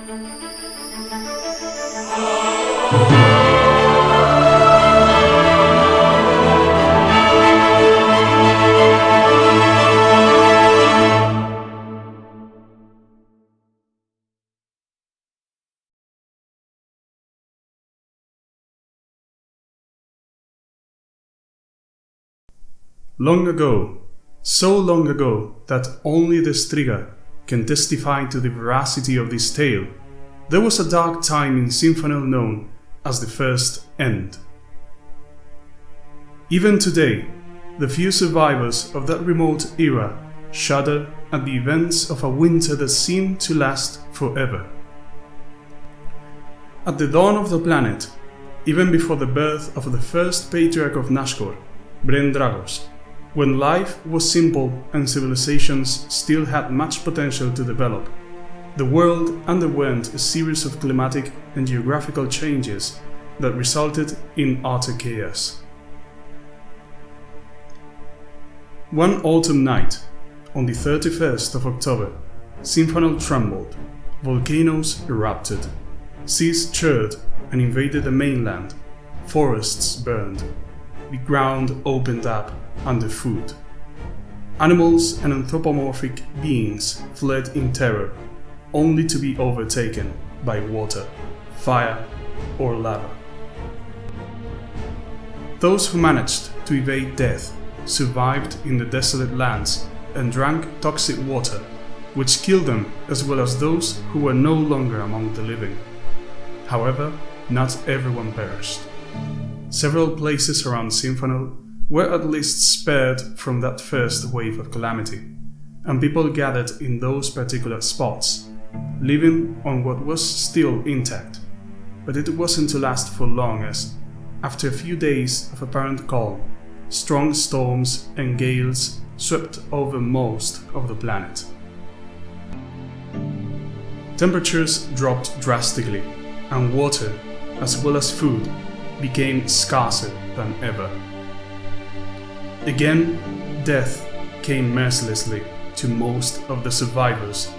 Long ago, so long ago that only the Striga can testify to the veracity of this tale, there was a dark time in Sinfanel known as the First End. Even today, the few survivors of that remote era shudder at the events of a winter that seemed to last forever. At the dawn of the planet, even before the birth of the first patriarch of Nashgor, Bren-Dragos, when life was simple and civilizations still had much potential to develop, the world underwent a series of climatic and geographical changes that resulted in utter chaos. One autumn night, on the 31st of October, Sinfanel trembled, volcanoes erupted, seas churned and invaded the mainland, forests burned, the ground opened up underfoot. Animals and anthropomorphic beings fled in terror, only to be overtaken by water, fire, or lava. Those who managed to evade death survived in the desolate lands and drank toxic water, which killed them as well as those who were no longer among the living. However, not everyone perished. Several places around Sinfanel were at least spared from that first wave of calamity, and people gathered in those particular spots, living on what was still intact. But it wasn't to last for long as, after a few days of apparent calm, strong storms and gales swept over most of the planet. Temperatures dropped drastically, and water, as well as food, became scarcer than ever. Again, death came mercilessly to most of the survivors,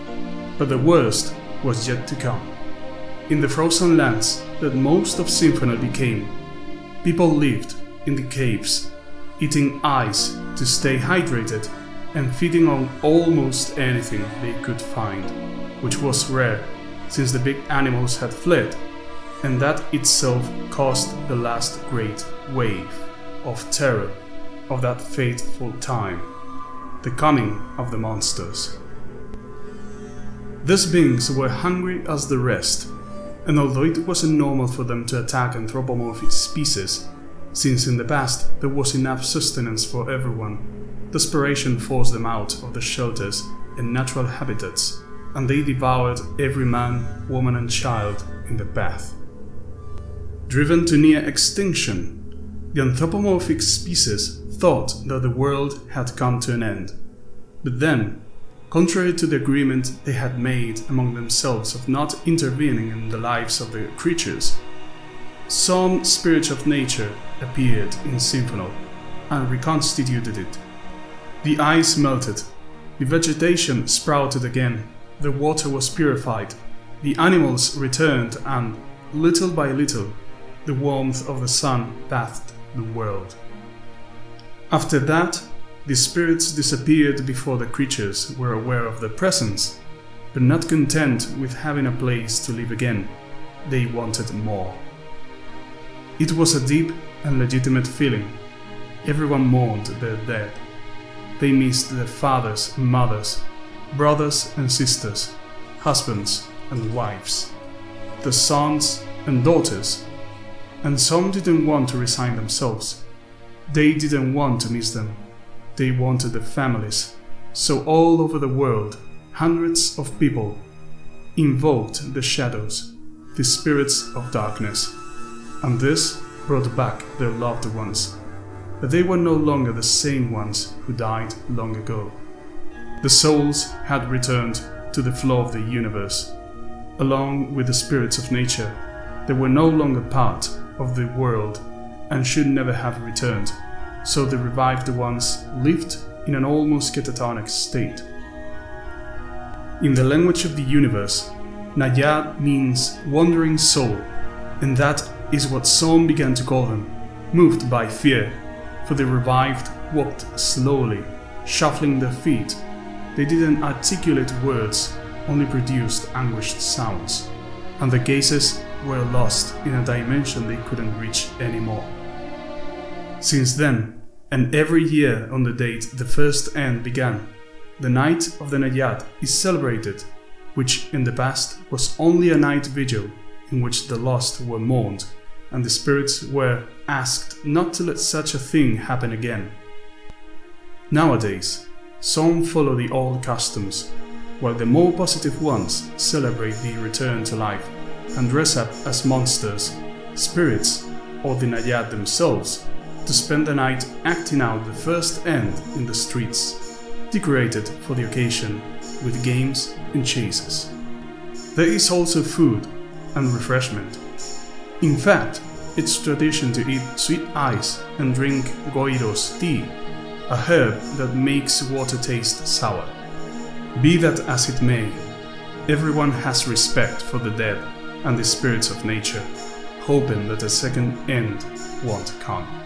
but the worst was yet to come. In the frozen lands that most of Sinfanel became, people lived in the caves, eating ice to stay hydrated and feeding on almost anything they could find, which was rare since the big animals had fled, and that itself caused the last great wave of terror of that fateful time, the coming of the monsters. These beings were hungry as the rest, and although it wasn't normal for them to attack anthropomorphic species, since in the past there was enough sustenance for everyone, desperation forced them out of the shelters and natural habitats, and they devoured every man, woman and child in the path. Driven to near extinction, the anthropomorphic species thought that the world had come to an end. But then, contrary to the agreement they had made among themselves of not intervening in the lives of the creatures, some spirit of nature appeared in Sinfanel and reconstituted it. The ice melted, the vegetation sprouted again, the water was purified, the animals returned, and, little by little, the warmth of the sun bathed the world. After that, the spirits disappeared before the creatures were aware of their presence, but not content with having a place to live again, they wanted more. It was a deep and legitimate feeling. Everyone mourned their dead. They missed their fathers and mothers, brothers and sisters, husbands and wives, their sons and daughters, and some didn't want to resign themselves. They didn't want to miss them. They wanted their families. So all over the world, hundreds of people invoked the shadows, the spirits of darkness, and this brought back their loved ones. But they were no longer the same ones who died long ago. The souls had returned to the flow of the universe. Along with the spirits of nature, they were no longer part of the world and should never have returned, so the revived ones lived in an almost catatonic state. In the language of the universe, Nayad means wandering soul, and that is what some began to call them, moved by fear, for the revived walked slowly, shuffling their feet. They didn't articulate words, only produced anguished sounds, and their gazes were lost in a dimension they couldn't reach anymore. Since then, and every year on the date the first end began, the night of the Nayad is celebrated, which in the past was only a night vigil in which the lost were mourned and the spirits were asked not to let such a thing happen again. Nowadays, some follow the old customs, while the more positive ones celebrate the return to life and dress up as monsters, spirits, or the Nayad themselves to spend the night acting out the first end in the streets, decorated for the occasion with games and chases. There is also food and refreshment. In fact, it's tradition to eat sweet ice and drink goiros tea, a herb that makes water taste sour. Be that as it may, everyone has respect for the dead and the spirits of nature, hoping that a second end won't come.